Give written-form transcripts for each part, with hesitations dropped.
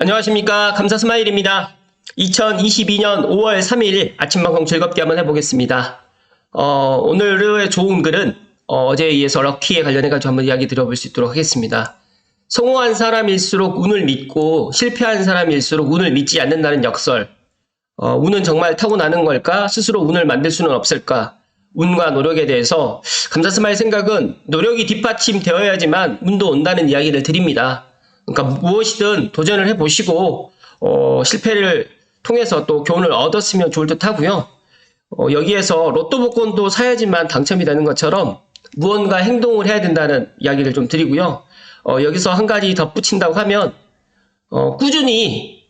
안녕하십니까. 감사스마일입니다. 2022년 5월 3일 아침 방송 즐겁게 한번 해보겠습니다. 오늘의 좋은 글은 어제에 이어서 럭키에 관련해가지고 한번 이야기 드려볼 수 있도록 하겠습니다. 성공한 사람일수록 운을 믿고 실패한 사람일수록 운을 믿지 않는다는 역설. 운은 정말 타고나는 걸까? 스스로 운을 만들 수는 없을까? 운과 노력에 대해서 감사스마일 생각은 노력이 뒷받침되어야지만 운도 온다는 이야기를 드립니다. 그러니까 무엇이든 도전을 해보시고 실패를 통해서 또 교훈을 얻었으면 좋을 듯 하고요. 여기에서 로또 복권도 사야지만 당첨이 되는 것처럼 무언가 행동을 해야 된다는 이야기를 좀 드리고요. 여기서 한 가지 덧붙인다고 하면 꾸준히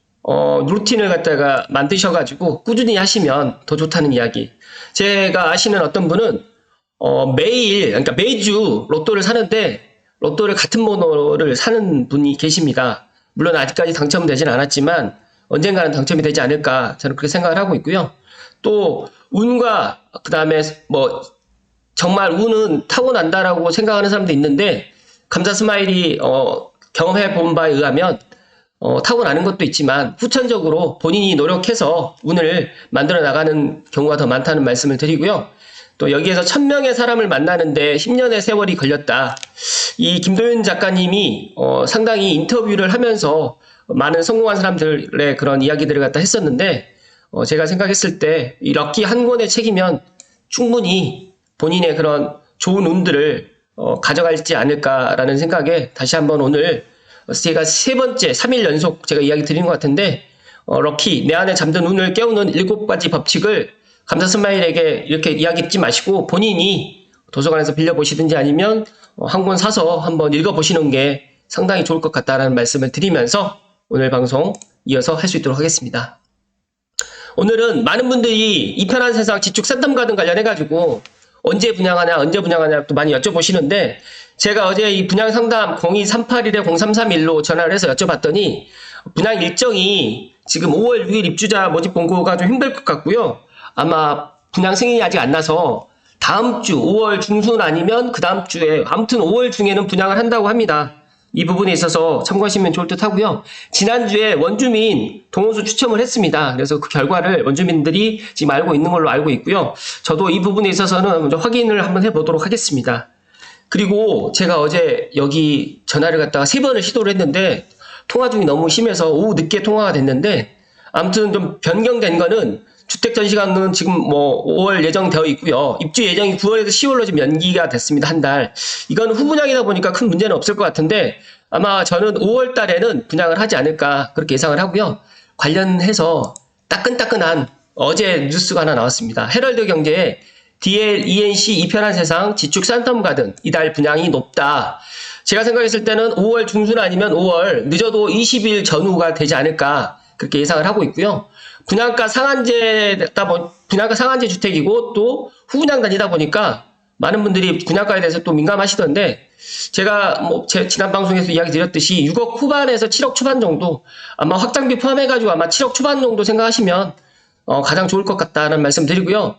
루틴을 갖다가 만드셔가지고 꾸준히 하시면 더 좋다는 이야기. 제가 아시는 어떤 분은 그러니까 매주 로또를 사는데 로또를 같은 번호를 사는 분이 계십니다. 물론 아직까지 당첨되진 않았지만 언젠가는 당첨이 되지 않을까 저는 그렇게 생각을 하고 있고요. 또 운과 그 다음에 뭐 정말 운은 타고난다라고 생각하는 사람도 있는데 감사스마일이 경험해 본 바에 의하면 타고나는 것도 있지만 후천적으로 본인이 노력해서 운을 만들어 나가는 경우가 더 많다는 말씀을 드리고요. 또 여기에서 1000명의 사람을 만나는데 10년의 세월이 걸렸다. 이 김도윤 작가님이 상당히 인터뷰를 하면서 많은 성공한 사람들의 그런 이야기들을 갖다 했었는데 제가 생각했을 때 이 럭키 한 권의 책이면 충분히 본인의 그런 좋은 운들을 가져갈지 않을까라는 생각에 다시 한번 오늘 제가 세 번째 3일 연속 제가 이야기 드린 것 같은데 럭키 내 안에 잠든 운을 깨우는 7가지 법칙을 감사스마일에게 이렇게 이야기 듣지 마시고 본인이 도서관에서 빌려보시든지 아니면 한 권 사서 한번 읽어보시는 게 상당히 좋을 것 같다라는 말씀을 드리면서 오늘 방송 이어서 할 수 있도록 하겠습니다. 오늘은 많은 분들이 이 편한 세상 지축 샌덤가든 관련해가지고 언제 분양하냐 또 많이 여쭤보시는데 제가 어제 이 분양 상담 02381-0331로 전화를 해서 여쭤봤더니 분양 일정이 지금 5월 6일 입주자 모집 공고가 좀 힘들 것 같고요. 아마 분양 승인이 아직 안 나서 다음 주 5월 중순 아니면 그 다음 주에 아무튼 5월 중에는 분양을 한다고 합니다. 이 부분에 있어서 참고하시면 좋을 듯 하고요. 지난주에 원주민 동호수 추첨을 했습니다. 그래서 그 결과를 원주민들이 지금 알고 있는 걸로 알고 있고요. 저도 이 부분에 있어서는 먼저 확인을 한번 해보도록 하겠습니다. 그리고 제가 어제 여기 전화를 갖다가 3번을 시도를 했는데 통화 중이 너무 심해서 오후 늦게 통화가 됐는데 아무튼 좀 변경된 거는 주택 전시관은 지금 뭐 5월 예정되어 있고요. 입주 예정이 9월에서 10월로 지금 연기가 됐습니다. 한 달. 이건 후분양이다 보니까 큰 문제는 없을 것 같은데 아마 저는 5월 달에는 분양을 하지 않을까 그렇게 예상을 하고요. 관련해서 따끈따끈한 어제 뉴스가 하나 나왔습니다. 헤럴드 경제에 DLENC 이편한 세상 지축 샌덤가든 이달 분양이 높다. 제가 생각했을 때는 5월 중순 아니면 5월 늦어도 20일 전후가 되지 않을까 그렇게 예상을 하고 있고요. 분양가 상한제 주택이고 또 후분양단이다 보니까 많은 분들이 분양가에 대해서 또 민감하시던데 제가 제 지난 방송에서 이야기 드렸듯이 6억 후반에서 7억 초반 정도 아마 확장비 포함해가지고 아마 7억 초반 정도 생각하시면 가장 좋을 것 같다는 말씀 드리고요.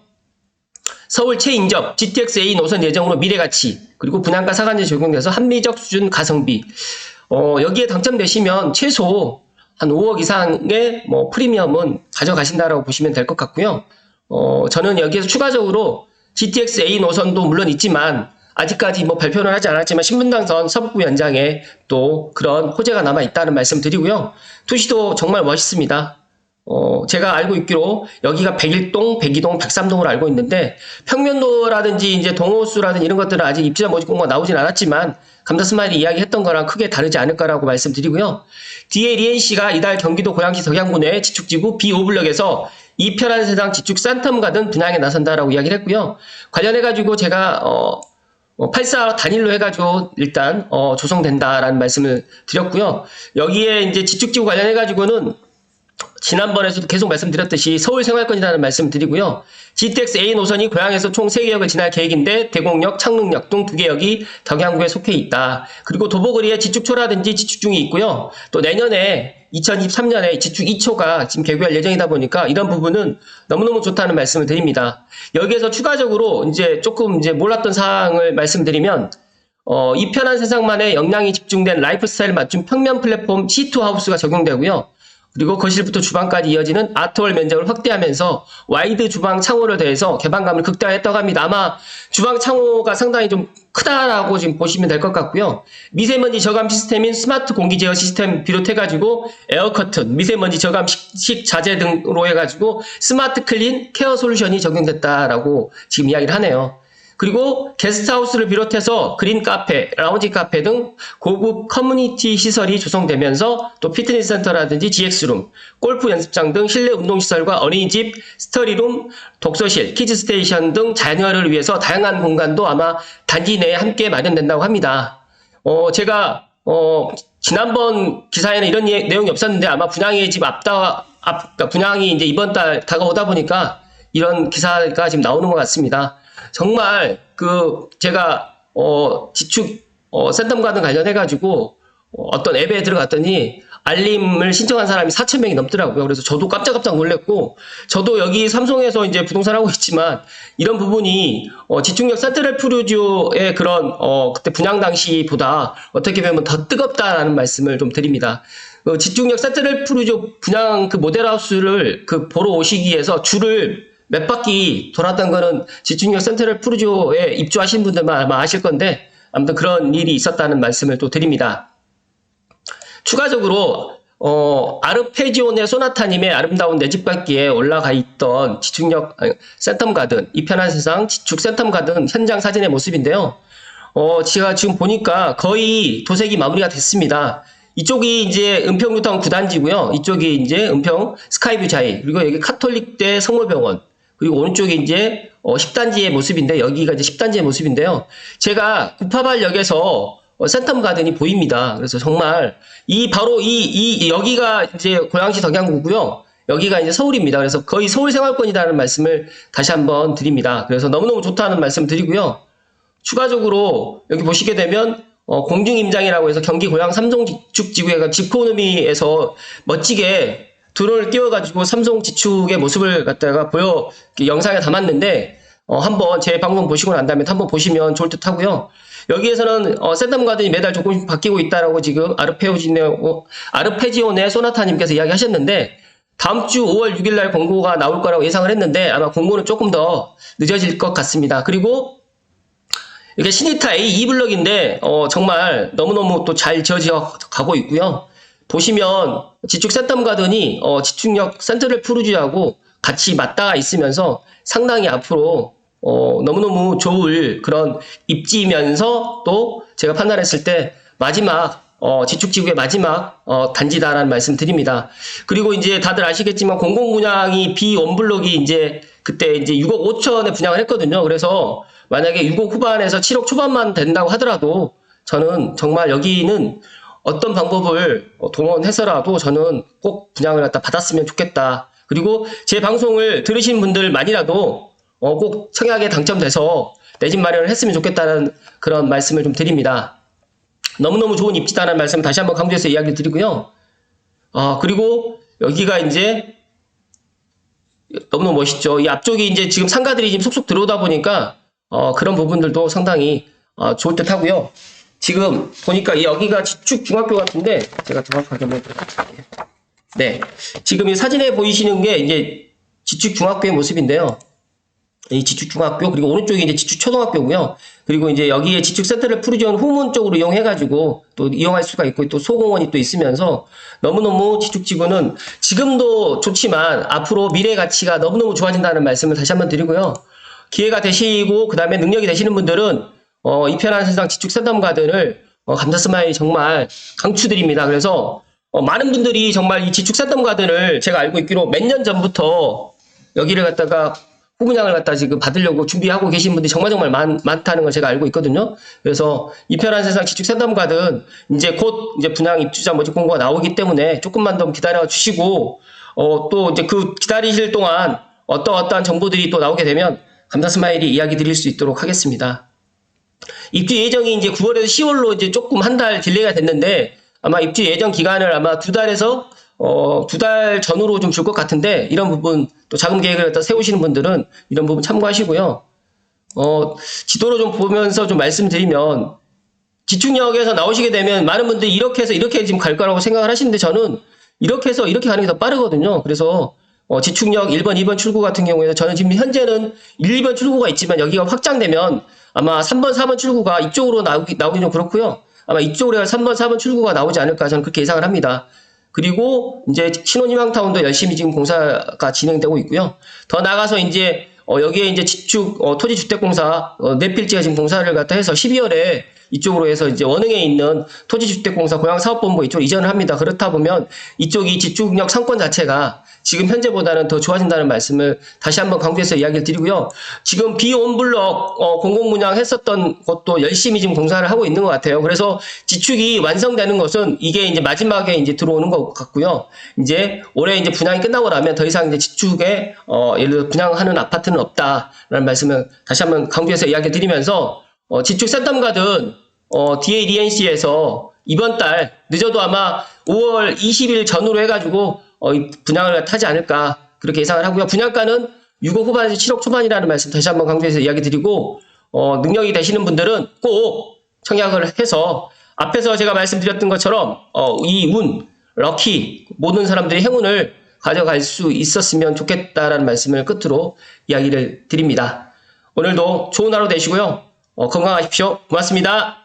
서울 최인접 GTX-A 노선 예정으로 미래가치 그리고 분양가 상한제 적용돼서 합리적 수준 가성비 여기에 당첨되시면 최소 한 5억 이상의 프리미엄은 가져가신다라고 보시면 될 것 같고요. 저는 여기에서 추가적으로 GTX-A 노선도 물론 있지만 아직까지 발표는 하지 않았지만 신분당선 서북부 연장에 또 그런 호재가 남아 있다는 말씀 드리고요. 투시도 정말 멋있습니다. 제가 알고 있기로 여기가 101동, 102동, 103동으로 알고 있는데 평면도라든지 이제 동호수라든지 이런 것들은 아직 입주자 모집 공고가 나오진 않았지만 감사스마일이 이야기했던 거랑 크게 다르지 않을 거라고 말씀드리고요. DLENC가 이달 경기도 고양시 덕양군의 지축지구 B5블럭에서 이 편한 세상 지축 샌덤가든 분양에 나선다라고 이야기를 했고요. 관련해가지고 제가 84 단일로 해가지고 일단 조성된다라는 말씀을 드렸고요. 여기에 이제 지축지구 관련해가지고는 지난번에서도 계속 말씀드렸듯이 서울 생활권이라는 말씀 드리고요. GTX-A 노선이 고양에서 총 3개역을 지날 계획인데 대곡역, 창릉역 등 2개역이 덕양구에 속해 있다. 그리고 도보거리에 지축초라든지 지축중이 있고요. 또 내년에 2023년에 지축 2초가 지금 개교할 예정이다 보니까 이런 부분은 너무너무 좋다는 말씀을 드립니다. 여기에서 추가적으로 조금 몰랐던 사항을 말씀드리면 이 편한 세상만의 역량이 집중된 라이프 스타일 맞춤 평면 플랫폼 C2 하우스가 적용되고요. 그리고 거실부터 주방까지 이어지는 아트홀 면적을 확대하면서 와이드 주방 창호를 더해서 개방감을 극대화했다고 합니다. 아마 주방 창호가 상당히 좀 크다라고 지금 보시면 될 것 같고요. 미세먼지 저감 시스템인 스마트 공기 제어 시스템 비롯해가지고 에어 커튼, 미세먼지 저감 식 자재 등으로 해가지고 스마트 클린 케어 솔루션이 적용됐다라고 지금 이야기를 하네요. 그리고 게스트하우스를 비롯해서 그린 카페, 라운지 카페 등 고급 커뮤니티 시설이 조성되면서 또 피트니스 센터라든지 GX룸, 골프 연습장 등 실내 운동시설과 어린이집, 스터디룸, 독서실, 키즈 스테이션 등 자녀를 위해서 다양한 공간도 아마 단지 내에 함께 마련된다고 합니다. 제가 지난번 기사에는 이런 내용이 없었는데 아마 분양의 집 그러니까 분양이 이제 이번 달 다가오다 보니까 이런 기사가 지금 나오는 것 같습니다. 정말 제가 지축 센텀과는 관련해가지고 어떤 앱에 들어갔더니 알림을 신청한 사람이 4,000명이 넘더라고요. 그래서 저도 깜짝 놀랐고, 저도 여기 삼성에서 이제 부동산 하고 있지만 이런 부분이 지축역 센트럴 푸르지오의 그런 그때 분양 당시보다 어떻게 보면 더 뜨겁다라는 말씀을 좀 드립니다. 지축역 센트럴 푸르지오 분양 모델하우스를 보러 오시기 위해서 줄을 몇 바퀴 돌았던 거는 지축역 센트럴 푸르지오에 입주하신 분들만 아마 아실 건데, 아무튼 그런 일이 있었다는 말씀을 또 드립니다. 추가적으로 아르페지오네 소나타님의 아름다운 내 집 같기에 올라가 있던 지축역 센텀가든, 이 편한 세상 지축 센텀가든 현장 사진의 모습인데요. 제가 지금 보니까 거의 도색이 마무리가 됐습니다. 이쪽이 이제 은평뉴타운 9단지고요. 이쪽이 이제 은평 스카이뷰 자이, 그리고 여기 카톨릭대 성모병원, 그리고 오른쪽이 이제 10단지의 모습인데, 여기가 이제 10단지의 모습인데요. 제가 구파발역에서 센텀 가든이 보입니다. 그래서 정말 바로 여기가 이제 고양시 덕양구고요. 여기가 이제 서울입니다. 그래서 거의 서울 생활권이라는 말씀을 다시 한번 드립니다. 그래서 너무너무 좋다는 말씀 드리고요. 추가적으로 여기 보시게 되면 공중임장이라고 해서 경기 고양 삼성지축지구가 지코노미에서 멋지게 드론을 띄워가지고 삼성지축의 모습을 갖다가 영상에 담았는데, 한번 제 방송 보시고 난 다음에 한번 보시면 좋을 듯 하고요. 여기에서는 센텀 가든이 매달 조금씩 바뀌고 있다라고 지금 아르페지오네 소나타님께서 이야기하셨는데, 다음 주 5월 6일 날 공고가 나올 거라고 예상을 했는데 아마 공고는 조금 더 늦어질 것 같습니다. 그리고 이게 시니타 A 2블럭인데 정말 너무너무 또 잘 지어져 가고 있고요. 보시면 지축 센텀 가든이 지축역 센트럴 푸르지오하고 같이 맞닿아 있으면서 상당히 앞으로 너무너무 좋을 그런 입지면서 또 제가 판단했을 때 마지막 지축지구의 마지막 단지다라는 말씀 드립니다. 그리고 이제 다들 아시겠지만 공공분양이 B1블록이 이제 그때 이제 6억 5천에 분양을 했거든요. 그래서 만약에 6억 후반에서 7억 초반만 된다고 하더라도 저는 정말 여기는 어떤 방법을 동원해서라도 저는 꼭 분양을 갖다 받았으면 좋겠다. 그리고 제 방송을 들으신 분들만이라도 꼭 청약에 당첨돼서 내 집 마련을 했으면 좋겠다는 그런 말씀을 좀 드립니다. 너무너무 좋은 입지다라는 말씀을 다시 한번 강조해서 이야기 드리고요. 그리고 여기가 이제 너무너무 멋있죠. 이 앞쪽이 이제 지금 상가들이 지금 속속 들어오다 보니까 그런 부분들도 상당히 좋을 듯 하고요. 지금 보니까 여기가 지축 중학교 같은데 제가 정확하게 한번 볼게요. 네, 지금 이 사진에 보이시는 게 이제 지축 중학교의 모습인데요. 이 지축 중학교, 그리고 오른쪽이 이제 지축 초등학교고요. 그리고 이제 여기에 지축 센터를 푸르지온 후문 쪽으로 이용해가지고 또 이용할 수가 있고 또 소공원이 또 있으면서 너무너무 지축지구는 지금도 좋지만 앞으로 미래 가치가 너무너무 좋아진다는 말씀을 다시 한번 드리고요. 기회가 되시고 그 다음에 능력이 되시는 분들은 이 편한 세상 지축 센텀 가든을 감사스마일 정말 강추드립니다. 그래서 많은 분들이 정말 이 지축 센텀 가든을 제가 알고 있기로 몇 년 전부터 여기를 갖다가 후분양을 갖다 지금 받으려고 준비하고 계신 분들이 정말 많다는 걸 제가 알고 있거든요. 그래서 이 편한 세상 지축 센텀 가든 이제 곧 이제 분양 입주자 모집 공고가 나오기 때문에 조금만 더 기다려 주시고 또 이제 그 기다리실 동안 어떠한 정보들이 또 나오게 되면 감사스마일이 이야기 드릴 수 있도록 하겠습니다. 입주 예정이 이제 9월에서 10월로 이제 조금 한 달 딜레이가 됐는데 아마 입주 예정 기간을 아마 2달에서 2달 전후로 좀 줄 것 같은데, 이런 부분 또 자금 계획을 갖다 세우시는 분들은 이런 부분 참고하시고요. 지도로 좀 보면서 좀 말씀드리면 지축역에서 나오시게 되면 많은 분들이 이렇게 해서 이렇게 지금 갈 거라고 생각을 하시는데 저는 이렇게 해서 이렇게 가는 게 더 빠르거든요. 그래서 지축역 1번, 2번 출구 같은 경우에는 저는 지금 현재는 1, 2번 출구가 있지만 여기가 확장되면 아마 3번, 4번 출구가 이쪽으로 나오기 좀 그렇고요. 아마 이쪽으로 해서 3번, 4번 출구가 나오지 않을까 저는 그렇게 예상을 합니다. 그리고 이제 신혼희망타운도 열심히 지금 공사가 진행되고 있고요. 더 나가서 이제 여기에 이제 지축 토지주택공사 내 필지가 지금 공사를 갖다 해서 12월에 이쪽으로 해서 이제 원흥에 있는 토지주택공사 고양사업본부 이쪽으로 이전을 합니다. 그렇다 보면 이쪽이 지축역 상권 자체가 지금 현재보다는 더 좋아진다는 말씀을 다시 한번 강조해서 이야기를 드리고요. 지금 비온블럭 공공분양 했었던 것도 열심히 지금 공사를 하고 있는 것 같아요. 그래서 지축이 완성되는 것은 이게 이제 마지막에 이제 들어오는 것 같고요. 이제 올해 이제 분양이 끝나고 나면 더 이상 이제 지축에 예를 들어 분양하는 아파트는 없다라는 말씀을 다시 한번 강조해서 이야기 드리면서 지축 센텀가든 DADNC에서 이번 달 늦어도 아마 5월 20일 전후로 해가지고 분양을 하지 않을까 그렇게 예상을 하고요. 분양가는 6억 후반에서 7억 초반이라는 말씀 다시 한번 강조해서 이야기 드리고 능력이 되시는 분들은 꼭 청약을 해서 앞에서 제가 말씀드렸던 것처럼 이 운, 럭키 모든 사람들이 행운을 가져갈 수 있었으면 좋겠다라는 말씀을 끝으로 이야기를 드립니다. 오늘도 좋은 하루 되시고요. 건강하십시오. 고맙습니다.